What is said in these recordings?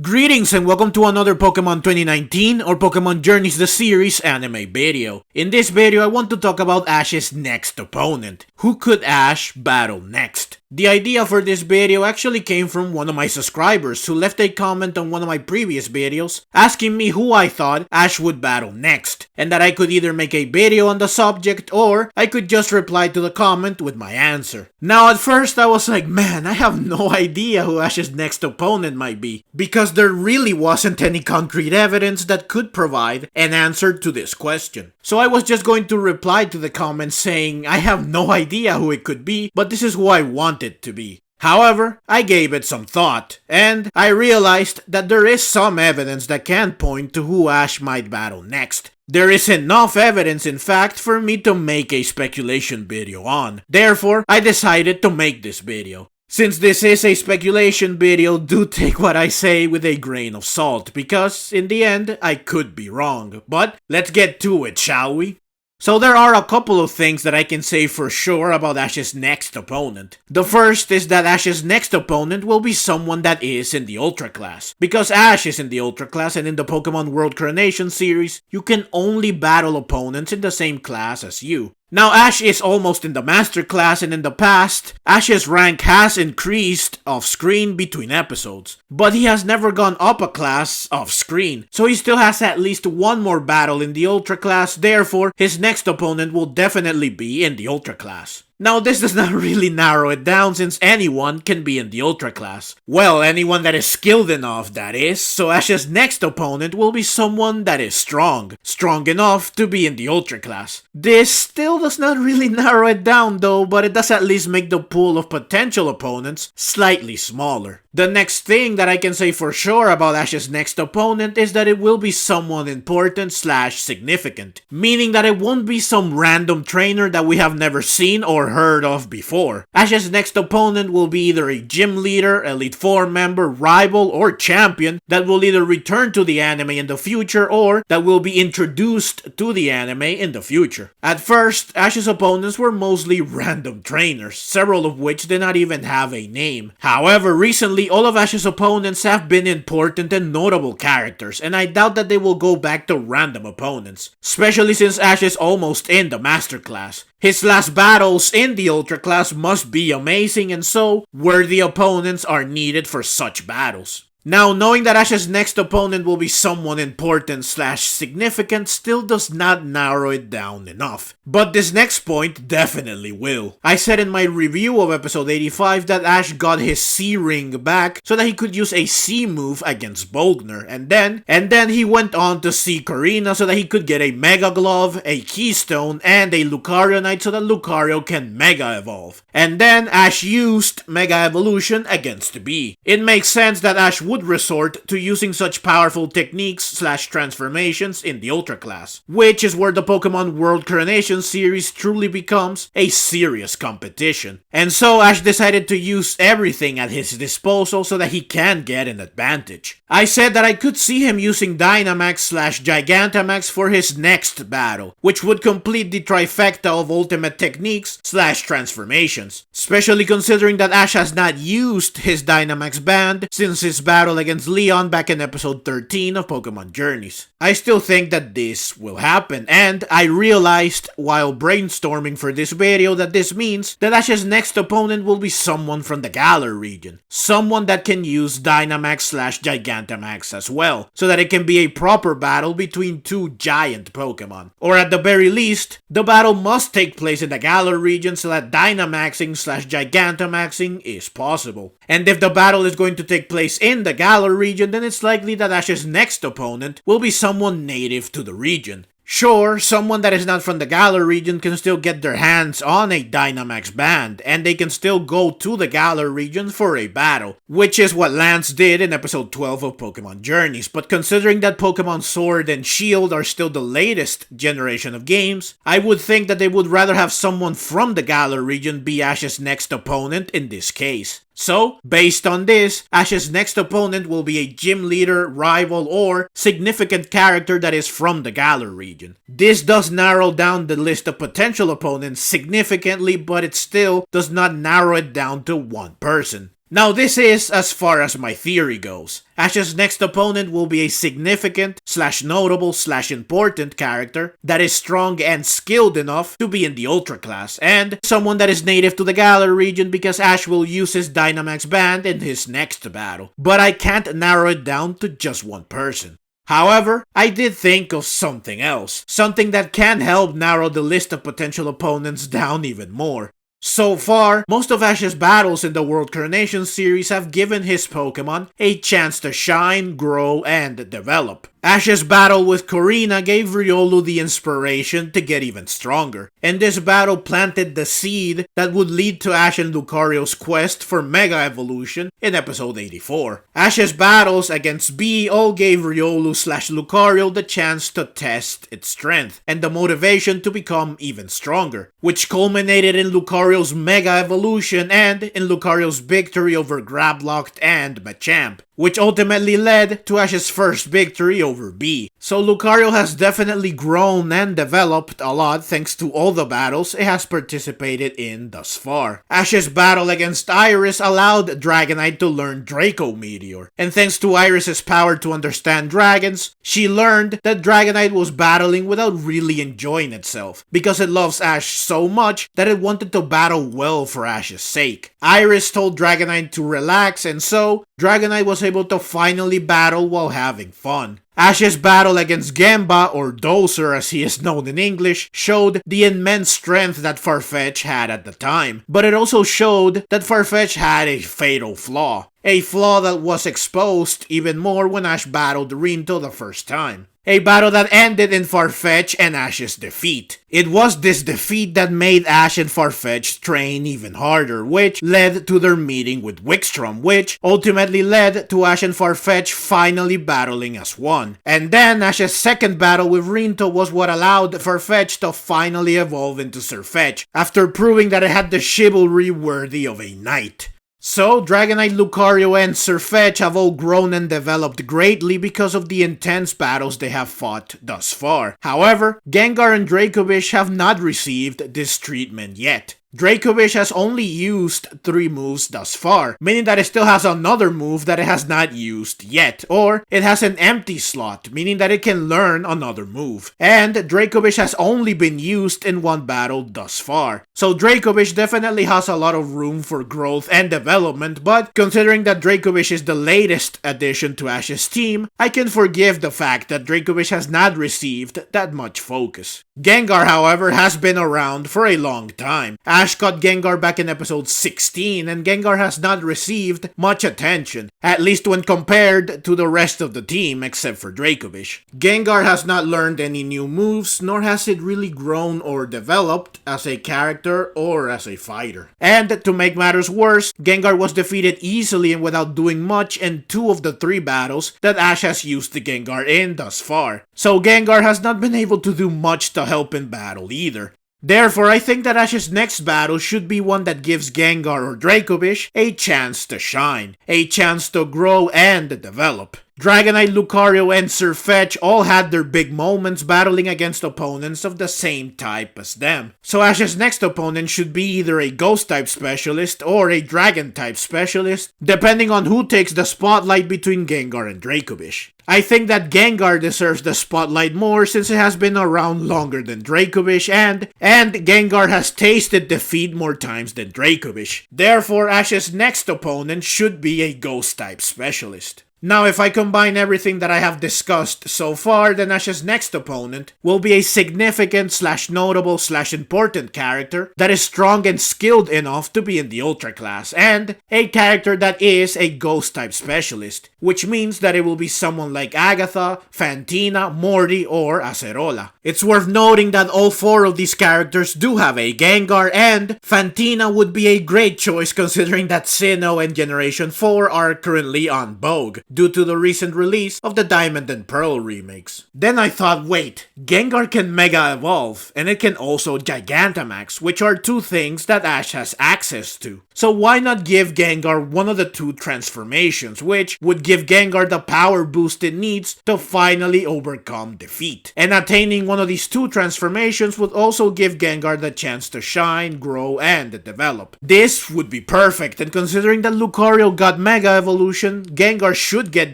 Greetings and welcome to another Pokemon 2019 or Pokemon Journeys the Series anime video. In this video I want to talk about Ash's next opponent. Who could Ash battle next? The idea for this video actually came from one of my subscribers who left a comment on one of my previous videos asking me who I thought Ash would battle next, and that I could either make a video on the subject or I could just reply to the comment with my answer. Now at first I was like, man, I have no idea who Ash's next opponent might be, because there really wasn't any concrete evidence that could provide an answer to this question. So I was just going to reply to the comment saying I have no idea who it could be, but this is who I want it to be. However, I gave it some thought, and I realized that there is some evidence that can point to who Ash might battle next. There is enough evidence, in fact, for me to make a speculation video on. Therefore, I decided to make this video. Since this is a speculation video, do take what I say with a grain of salt, because in the end, I could be wrong. But let's get to it, shall we? So there are a couple of things that I can say for sure about Ash's next opponent. The first is that Ash's next opponent will be someone that is in the Ultra class. Because Ash is in the Ultra class and in the Pokemon World Coronation Series, you can only battle opponents in the same class as you. Now Ash is almost in the Master class, and in the past, Ash's rank has increased off-screen between episodes. But he has never gone up a class off-screen, so he still has at least one more battle in the Ultra class, therefore his next opponent will definitely be in the Ultra class. Now this does not really narrow it down since anyone can be in the Ultra class. Well, anyone that is skilled enough, that is, so Ash's next opponent will be someone that is strong. Strong enough to be in the Ultra class. This still does not really narrow it down though, but it does at least make the pool of potential opponents slightly smaller. The next thing that I can say for sure about Ash's next opponent is that it will be someone important / significant. Meaning that it won't be some random trainer that we have never seen or heard of before. Ash's next opponent will be either a gym leader, Elite Four member, rival, or champion that will either return to the anime in the future or that will be introduced to the anime in the future. At first, Ash's opponents were mostly random trainers, several of which did not even have a name. However, recently all of Ash's opponents have been important and notable characters, and I doubt that they will go back to random opponents, especially since Ash is almost in the Master class. His last battles in the Ultra class must be amazing, and so worthy opponents are needed for such battles. Now, knowing that Ash's next opponent will be someone important / significant still does not narrow it down enough. But this next point definitely will. I said in my review of episode 85 that Ash got his C ring back so that he could use a C move against Volkner, and then he went on to C Karina so that he could get a Mega Glove, a Keystone, and a Lucario Knight so that Lucario can Mega Evolve. And then Ash used Mega Evolution against Bea. It makes sense that Ash would resort to using such powerful techniques / transformations in the Ultra class, which is where the Pokemon World Coronation Series truly becomes a serious competition. And so Ash decided to use everything at his disposal so that he can get an advantage. I said that I could see him using Dynamax / Gigantamax for his next battle, which would complete the trifecta of ultimate techniques / transformations, especially considering that Ash has not used his Dynamax band since his battle against Leon back in episode 13 of Pokemon Journeys. I still think that this will happen, and I realized while brainstorming for this video that this means that Ash's next opponent will be someone from the Galar region. Someone that can use Dynamax / Gigantamax as well, so that it can be a proper battle between two giant Pokemon. Or at the very least, the battle must take place in the Galar region so that Dynamaxing / Gigantamaxing is possible. And if the battle is going to take place in the Galar region, then it's likely that Ash's next opponent will be someone native to the region. Sure, someone that is not from the Galar region can still get their hands on a Dynamax band, and they can still go to the Galar region for a battle, which is what Lance did in episode 12 of Pokemon Journeys. But considering that Pokemon Sword and Shield are still the latest generation of games, I would think that they would rather have someone from the Galar region be Ash's next opponent in this case. So, based on this, Ash's next opponent will be a gym leader, rival, or significant character that is from the Galar region. This does narrow down the list of potential opponents significantly, but it still does not narrow it down to one person. Now this is as far as my theory goes. Ash's next opponent will be a significant / notable / important character that is strong and skilled enough to be in the Ultra class, and someone that is native to the Galar region because Ash will use his Dynamax band in his next battle. But I can't narrow it down to just one person. However, I did think of something else, something that can help narrow the list of potential opponents down even more. So far, most of Ash's battles in the World Coronation Series have given his Pokemon a chance to shine, grow, and develop. Ash's battle with Korrina gave Riolu the inspiration to get even stronger, and this battle planted the seed that would lead to Ash and Lucario's quest for Mega Evolution in episode 84. Ash's battles against Bea all gave Riolu / Lucario the chance to test its strength, and the motivation to become even stronger, which culminated in Lucario's Mega Evolution and in Lucario's victory over Grablocked and Machamp, which ultimately led to Ash's first victory over Bea. So Lucario has definitely grown and developed a lot thanks to all the battles it has participated in thus far. Ash's battle against Iris allowed Dragonite to learn Draco Meteor, and thanks to Iris's power to understand dragons, she learned that Dragonite was battling without really enjoying itself, because it loves Ash so much that it wanted to battle well for Ash's sake. Iris told Dragonite to relax, and so Dragonite was able to finally battle while having fun. Ash's battle against Gemba, or Dozer as he is known in English, showed the immense strength that Farfetch had at the time, but it also showed that Farfetch had a fatal flaw. A flaw that was exposed even more when Ash battled Rinto the first time. A battle that ended in Farfetch and Ash's defeat. It was this defeat that made Ash and Farfetch train even harder, which led to their meeting with Wikstrom, which ultimately led to Ash and Farfetch finally battling as one. And then Ash's second battle with Rinto was what allowed Farfetch to finally evolve into Sirfetch, after proving that it had the chivalry worthy of a knight. So, Dragonite, Lucario, and Sirfetch have all grown and developed greatly because of the intense battles they have fought thus far. However, Gengar and Dracovish have not received this treatment yet. Dracovish has only used 3 moves thus far, meaning that it still has another move that it has not used yet, or it has an empty slot, meaning that it can learn another move. And Dracovish has only been used in 1 battle thus far. So Dracovish definitely has a lot of room for growth and development, but considering that Dracovish is the latest addition to Ash's team, I can forgive the fact that Dracovish has not received that much focus. Gengar, however, has been around for a long time. Ash caught Gengar back in episode 16, and Gengar has not received much attention, at least when compared to the rest of the team except for Dracovish. Gengar has not learned any new moves, nor has it really grown or developed as a character or as a fighter. And to make matters worse, Gengar was defeated easily and without doing much in 2 of the 3 battles that Ash has used the Gengar in thus far. So Gengar has not been able to do much to help in battle either. Therefore, I think that Ash's next battle should be one that gives Gengar or Dracovish a chance to shine, a chance to grow and develop. Dragonite, Lucario, and Sirfetch all had their big moments battling against opponents of the same type as them. So Ash's next opponent should be either a Ghost-type specialist or a Dragon-type specialist, depending on who takes the spotlight between Gengar and Dracovish. I think that Gengar deserves the spotlight more since it has been around longer than Dracovish and Gengar has tasted defeat more times than Dracovish. Therefore, Ash's next opponent should be a Ghost-type specialist. Now, if I combine everything that I have discussed so far, then Ash's next opponent will be a significant / notable / important character that is strong and skilled enough to be in the Ultra class, and a character that is a Ghost-type specialist, which means that it will be someone like Agatha, Fantina, Morty, or Acerola. It's worth noting that all 4 of these characters do have a Gengar, and Fantina would be a great choice considering that Sinnoh and Generation 4 are currently on vogue. due to the recent release of the Diamond and Pearl remakes. Then I thought, wait, Gengar can Mega Evolve, and it can also Gigantamax, which are two things that Ash has access to. So why not give Gengar one of the two transformations, which would give Gengar the power boost it needs to finally overcome defeat. And attaining one of these two transformations would also give Gengar the chance to shine, grow, and develop. This would be perfect, and considering that Lucario got Mega Evolution, Gengar should get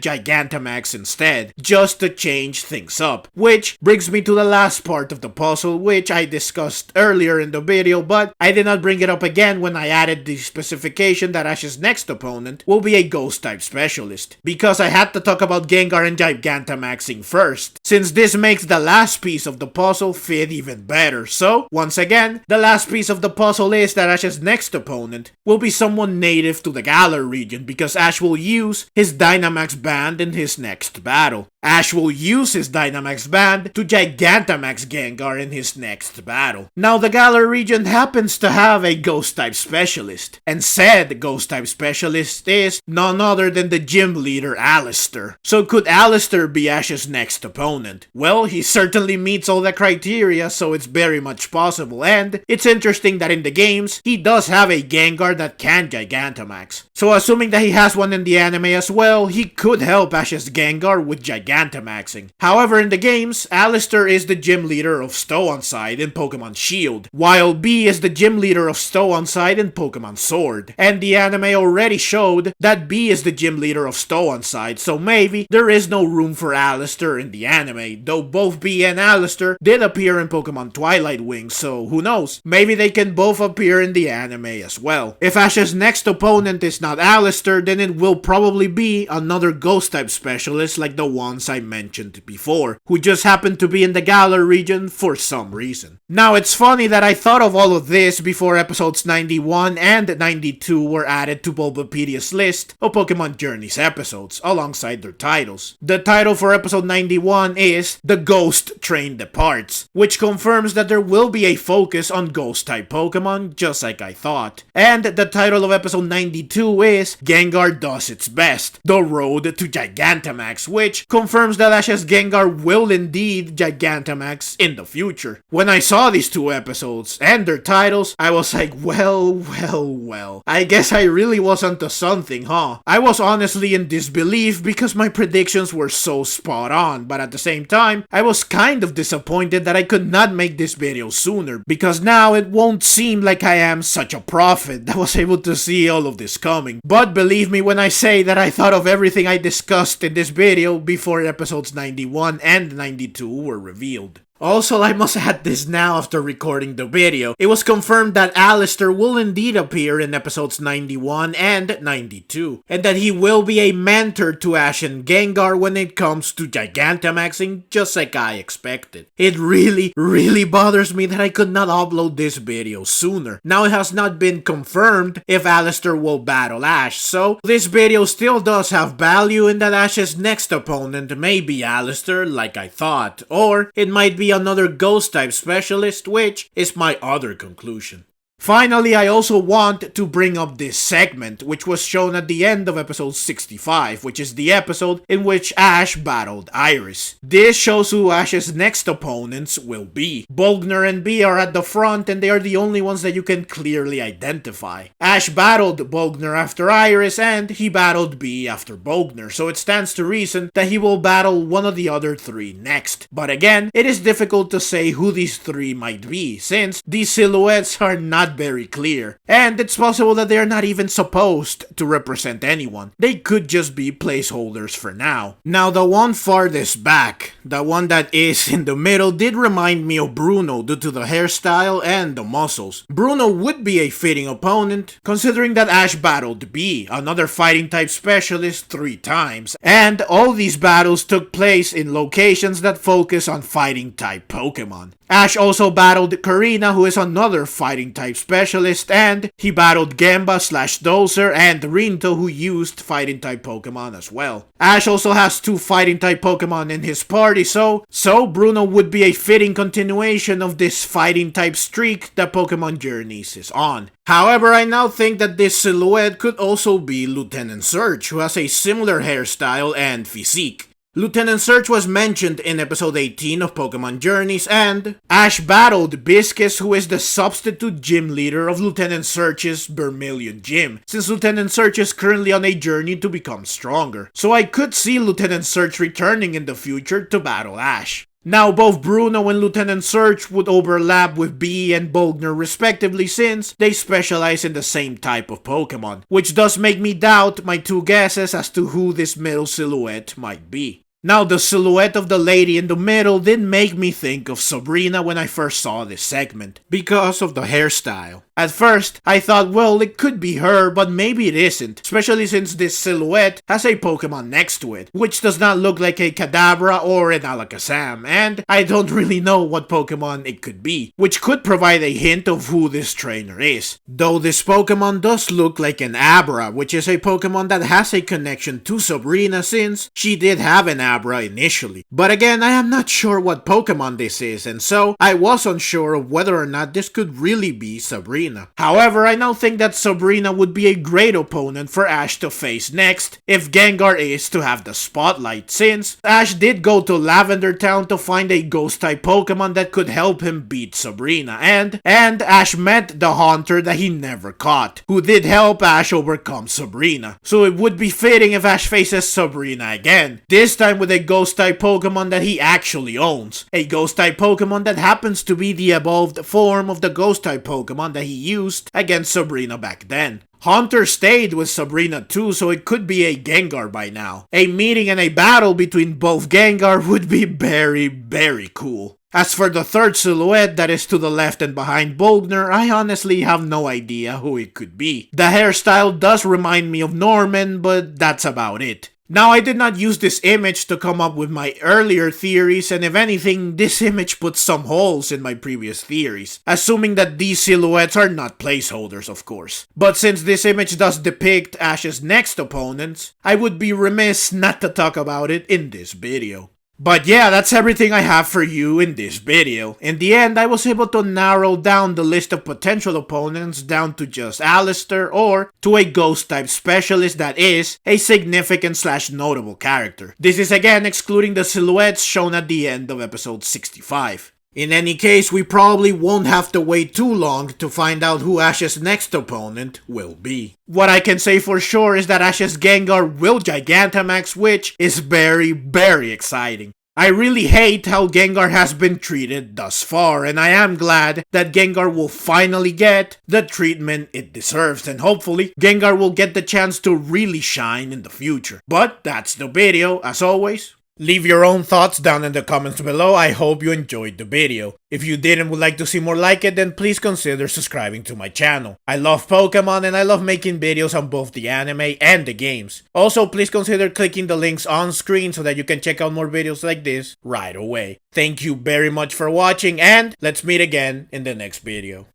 Gigantamax instead, just to change things up. Which brings me to the last part of the puzzle, which I discussed earlier in the video, but I did not bring it up again when I added the specification that Ash's next opponent will be a Ghost-type specialist, because I had to talk about Gengar and Gigantamaxing first, since this makes the last piece of the puzzle fit even better. So, once again, the last piece of the puzzle is that Ash's next opponent will be someone native to the Galar region, because Ash will use his Dynamax Band in his next battle. Ash will use his Dynamax Band to Gigantamax Gengar in his next battle. Now, the Galar region happens to have a Ghost-type specialist, and said Ghost-type specialist is none other than the gym leader Alistair. So could Alistair be Ash's next opponent? Well, he certainly meets all the criteria, so it's very much possible, and it's interesting that in the games, he does have a Gengar that can Gigantamax. So assuming that he has one in the anime as well, he could help Ash's Gengar with Gigantamaxing. However, in the games, Alistair is the gym leader of Stow-on-Side in Pokemon Shield, while Bea is the gym leader of Stow-on-Side in Pokemon Sword. And the anime already showed that Bea is the gym leader of Stow-on-Side, so maybe there is no room for Alistair in the anime, though both Bea and Alistair did appear in Pokemon Twilight Wings, so who knows, maybe they can both appear in the anime as well. If Ash's next opponent is not Alistair, then it will probably be another Ghost-type specialist like the ones I mentioned before, who just happened to be in the Galar region for some reason. Now, it's funny that I thought of all of this before episodes 91 and 92 were added to Bulbapedia's list of Pokemon Journeys episodes, alongside their titles. The title for episode 91 is The Ghost Train Departs, which confirms that there will be a focus on Ghost-type Pokemon, just like I thought. And the title of episode 92 is Gengar Does Its Best, The Road to Gigantamax, which confirms that Ash's Gengar will indeed Gigantamax in the future. When I saw these two episodes and their titles, I was like, well, I guess I really was onto something, huh? I was honestly in disbelief because my predictions were so spot on, but at the same time, I was kind of disappointed that I could not make this video sooner, because now it won't seem like I am such a prophet that was able to see all of this coming. But believe me when I say that I thought of everything I discussed in this video before episodes 91 and 92 were revealed. Also, I must add this now after recording the video. It was confirmed that Alistair will indeed appear in episodes 91 and 92, and that he will be a mentor to Ash and Gengar when it comes to Gigantamaxing, just like I expected. It really bothers me that I could not upload this video sooner. Now, it has not been confirmed if Alistair will battle Ash, so this video still does have value in that Ash's next opponent may be Alistair like I thought, or it might be another Ghost-type specialist, which is my other conclusion. Finally, I also want to bring up this segment, which was shown at the end of episode 65, which is the episode in which Ash battled Iris. This shows who Ash's next opponents will be. Volkner and Bea are at the front, and they are the only ones that you can clearly identify. Ash battled Volkner after Iris, and he battled Bea after Volkner, so it stands to reason that he will battle one of the other three next. But again, it is difficult to say who these three might be, since these silhouettes are not very clear, and it's possible that they are not even supposed to represent anyone. They could just be placeholders for now. Now, the one farthest back, the one that is in the middle, did remind me of Bruno due to the hairstyle and the muscles. Bruno would be a fitting opponent, considering that Ash battled Bea, another fighting type specialist, 3 times, and all these battles took place in locations that focus on fighting type Pokemon. Ash also battled Karina, who is another fighting type specialist, and he battled Gemba / Dozer and Rinto, who used fighting type Pokemon as well. Ash also has 2 fighting type Pokemon in his party, so Bruno would be a fitting continuation of this fighting type streak that Pokemon Journeys is on. However, I now think that this silhouette could also be Lieutenant Surge, who has a similar hairstyle and physique. Lieutenant Surge was mentioned in episode 18 of Pokemon Journeys, and Ash battled Biscus, who is the substitute gym leader of Lieutenant Surge's Vermilion Gym, since Lieutenant Surge is currently on a journey to become stronger. So I could see Lieutenant Surge returning in the future to battle Ash. Now, both Bruno and Lieutenant Surge would overlap with Bea and Volkner respectively, since they specialize in the same type of Pokemon, which does make me doubt my 2 guesses as to who this middle silhouette might be. Now, the silhouette of the lady in the middle did make me think of Sabrina when I first saw this segment, because of the hairstyle. At first, I thought, well, it could be her, but maybe it isn't, especially since this silhouette has a Pokemon next to it, which does not look like a Kadabra or an Alakazam, and I don't really know what Pokemon it could be, which could provide a hint of who this trainer is. Though this Pokemon does look like an Abra, which is a Pokemon that has a connection to Sabrina since she did have an Abra initially. But again, I am not sure what Pokemon this is, and so I was unsure of whether or not this could really be Sabrina. However, I now think that Sabrina would be a great opponent for Ash to face next if Gengar is to have the spotlight, since Ash did go to Lavender Town to find a ghost-type Pokemon that could help him beat Sabrina, and Ash met the Haunter that he never caught, who did help Ash overcome Sabrina. So it would be fitting if Ash faces Sabrina again, this time with a ghost-type Pokemon that he actually owns, a ghost-type Pokemon that happens to be the evolved form of the ghost-type Pokemon that he used against Sabrina back then. Haunter stayed with Sabrina too, so it could be a Gengar by now. A meeting and a battle between both Gengar would be very, very cool. As for the third silhouette that is to the left and behind Volkner, I honestly have no idea who it could be. The hairstyle does remind me of Norman, but that's about it. Now, I did not use this image to come up with my earlier theories, and if anything, this image puts some holes in my previous theories, assuming that these silhouettes are not placeholders, of course. But since this image does depict Ash's next opponents, I would be remiss not to talk about it in this video. But yeah, that's everything I have for you in this video. In the end, I was able to narrow down the list of potential opponents down to just Alistair or to a ghost-type specialist that is a significant / notable character. This is again excluding the silhouettes shown at the end of episode 65. In any case, we probably won't have to wait too long to find out who Ash's next opponent will be. What I can say for sure is that Ash's Gengar will Gigantamax, which is very, very exciting. I really hate how Gengar has been treated thus far, and I am glad that Gengar will finally get the treatment it deserves, and hopefully Gengar will get the chance to really shine in the future. But that's the video. As always, leave your own thoughts down in the comments below. I hope you enjoyed the video. If you did and would like to see more like it, then please consider subscribing to my channel. I love Pokemon and I love making videos on both the anime and the games. Also, please consider clicking the links on screen so that you can check out more videos like this right away. Thank you very much for watching, and let's meet again in the next video.